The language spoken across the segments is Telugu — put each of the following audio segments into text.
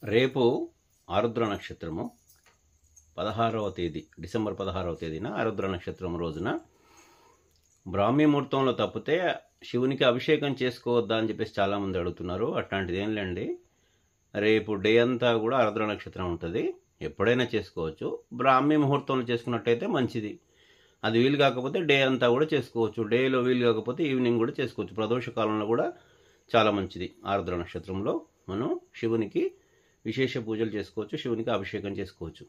రేపు ఆరుద్ర నక్షత్రము 16వ తేదీ డిసెంబర్ 16వ తేదీన ఆరుద్ర నక్షత్రం రోజున బ్రాహ్మీ ముహూర్తంలో తప్పితే శివునికి అభిషేకం చేసుకోవద్దా అని చెప్పేసి చాలామంది అడుగుతున్నారు. అట్లాంటిది ఏం లేండి. రేపు డే అంతా కూడా ఆరుద్ర నక్షత్రం ఉంటుంది, ఎప్పుడైనా చేసుకోవచ్చు. బ్రాహ్మీ ముహూర్తంలో చేసుకున్నట్టయితే మంచిది. అది వీలు కాకపోతే డే అంతా కూడా చేసుకోవచ్చు. డేలో వీలు కాకపోతే ఈవినింగ్ కూడా చేసుకోవచ్చు. ప్రదోష కాలంలో కూడా చాలా మంచిది. ఆరుద్ర నక్షత్రంలో మనం శివునికి విశేష పూజలు చేసుకోవచ్చు, శివునికి అభిషేకం చేసుకోవచ్చు.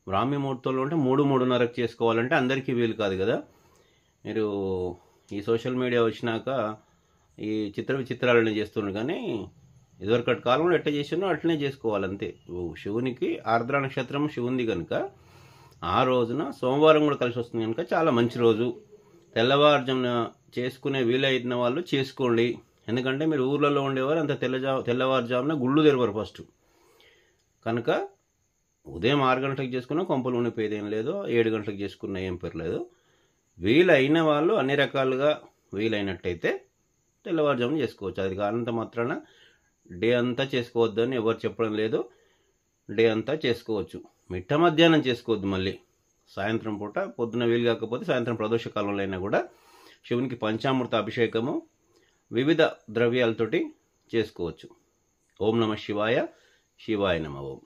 బ్రాహ్మీ ముహూర్తంలో అంటే 3-3:30కి చేసుకోవాలంటే అందరికీ వీలు కాదు కదా. మీరు ఈ సోషల్ మీడియా వచ్చినాక ఈ విచిత్రాలని చేస్తున్నారు, కానీ ఇదివరకటి కాలంలో ఎట్లా చేసినో అట్లనే చేసుకోవాలంతే. శివునికి ఆర్ద్ర నక్షత్రం శివుంది కనుక ఆ రోజున సోమవారం కూడా కలిసి వస్తుంది కనుక చాలా మంచి రోజు. తెల్లవారుజామున చేసుకునే వీలైన వాళ్ళు చేసుకోండి. ఎందుకంటే మీరు ఊర్లలో ఉండేవారు అంత తెల్లవారుజామున గుళ్ళు తెరవరు ఫస్ట్ కనుక. ఉదయం 6 గంటలకు చేసుకున్నా కొంపలు ఉండిపోయేది ఏం లేదు, 7 గంటలకు చేసుకున్నా ఏం పర్లేదు. వీలైన వాళ్ళు అన్ని రకాలుగా వీలైనట్టయితే తెల్లవారుజామున చేసుకోవచ్చు. అది కానంత మాత్రాన డే అంతా చేసుకోవద్దని ఎవరు చెప్పడం లేదు. డే అంతా చేసుకోవచ్చు. మిట్ట మధ్యాహ్నం చేసుకోవద్దు. మళ్ళీ సాయంత్రం పూట, పొద్దున వీలు కాకపోతే సాయంత్రం ప్రదోష కాలంలో అయినా కూడా శివునికి పంచామృత అభిషేకము వివిధ ద్రవ్యాలతోటి చేసుకోవచ్చు. ఓం నమ శివాయ. శివాయ నమ. ఓం.